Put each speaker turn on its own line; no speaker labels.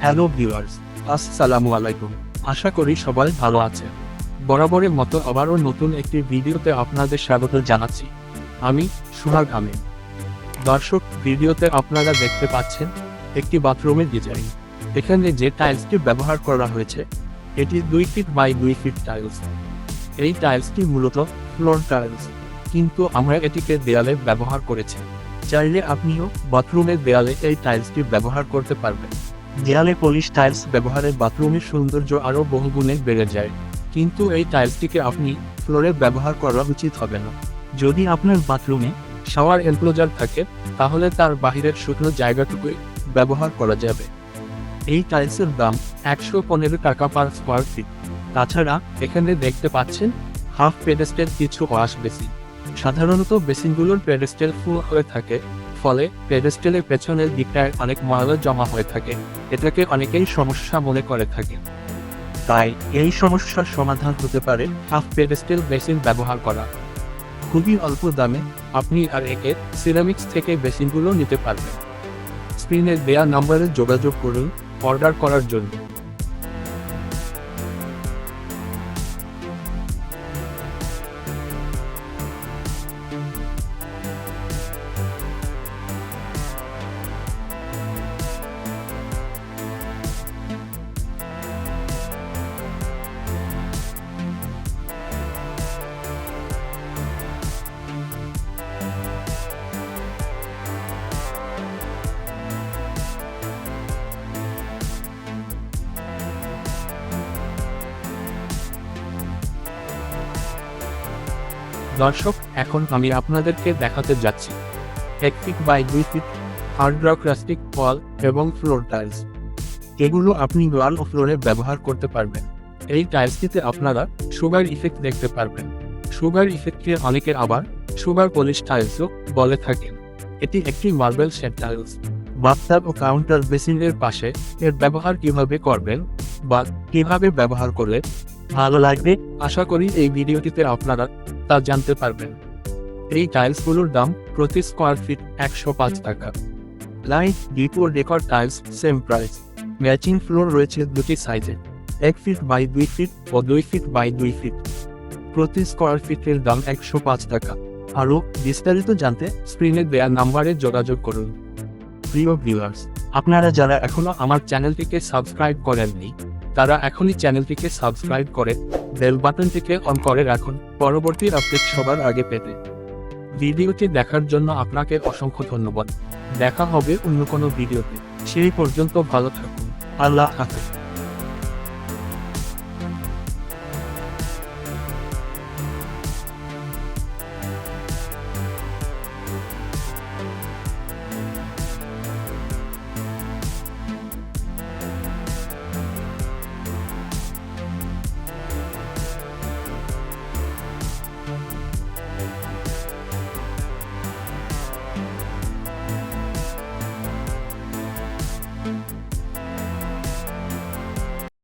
Hello viewers, আসসালামু আলাইকুম। আশা করি সবাই ভালো আছে। বরাবরের মতো আবারও নতুন একটি ভিডিওতে আপনাদের স্বাগত জানাচ্ছি। আমি সোহাগ আমিন। দর্শক, ভিডিওতে আপনারা দেখতে পাচ্ছেন একটি বাথরুমের ডিজাইন। এখানে যে টাইলসটি ব্যবহার করা হয়েছে এটি 2 ফিট বাই 2 ফিট টাইলস। এই টাইলসটি মূলত ফ্লোর টাইলস, কিন্তু আমরা এটিকে দেয়ালে ব্যবহার করেছি। চাইলে আপনিও বাথরুমের দেয়ালে এই টাইলসটি ব্যবহার করতে পারবেন। দেয়ালে পলিশ টাইলস ব্যবহারে বাথরুমের সৌন্দর্য আরও বহুগুণে বেড়ে যায়, কিন্তু এই টাইলসটিকে আপনি ফ্লোরে ব্যবহার করা উচিত হবে না। যদি আপনার বাথরুমে শাওয়ার এনক্লোজার থাকে তাহলে তার বাহিরের শুকনো জায়গাটুকুই ব্যবহার করা যাবে। এই টাইলসের দাম 115 টাকা পার স্কোয়ার ফিট। তাছাড়া এখানে দেখতে পাচ্ছেন হাফ পেডেস্টের কিছু ওয়াশ বেসিন। সাধারণত বেসিনগুলোর পেডেস্টেল ফুল হয়ে থাকে, ফলে পেডেস্টেলের পেছনের দিকটায় অনেক ময়লা জমা হয়ে থাকে। এটাকে অনেকেই সমস্যা মনে করে থাকে। তাই এই সমস্যার সমাধান হতে পারে হাফ পেডেস্টেল বেসিন ব্যবহার করা। খুবই অল্প দামে আপনি RAK সিরামিক্স থেকে বেসিনগুলো নিতে পারবেন। স্ক্রিনে দেয়া নম্বরে যোগাযোগ করুন অর্ডার করার জন্য। দর্শক, এখন আমি আপনাদেরকে দেখাতে যাচ্ছি 1 feet by 2 fit Hard Rock rustic ওয়াল এবং ফ্লোর টাইলস। এগুলো আপনি ওয়াল ও ফ্লোরে ব্যবহার করতে পারবেন। এই টাইলসটিতে আপনারা সুগার ইফেক্ট দেখতে পারবেন। সুগার ইফেক্টকে অনেকে আবার সুগার পলিশ টাইলসও বলে থাকেন। এটি একটি মার্বেল শেড টাইলস। বাথটাব ও কাউন্টার বেসিনের পাশে এর ব্যবহার কিভাবে করবেন বা কিভাবে ব্যবহার করলে ভালো লাগবে, আশা করি এই ভিডিওটিতে আপনারা তা জানতে পারবেন। এই টাইলসগুলোর দাম প্রতি স্কোয়ার ফিট 105 টাকা। লাইট ডিপোর decor tiles same price. Matching floor রয়েছে দুটি সাইজে, 1 ফিট বাই 2 ফিট ও 2 ফিট বাই 2 ফিট। প্রতি স্কোয়ার ফিটের দাম 105 টাকা। আরও বিস্তারিত জানতে স্ক্রিনে দেয়া নাম্বারে যোগাযোগ করুন। প্রিয় ভিউয়ার্স, আপনারা যারা এখনও আমার চ্যানেলটিকে সাবস্ক্রাইব করেননি তারা এখনই চ্যানেলটিকে সাবস্ক্রাইব করে বেল বাটনটিকে অন করে রাখুন পরবর্তী আপডেট সবার আগে পেতে। ভিডিওটি দেখার জন্য আপনাকে অসংখ্য ধন্যবাদ। দেখা হবে অন্য কোনো ভিডিওতে। সেই পর্যন্ত ভালো থাকুন। আল্লাহ হাফেজ।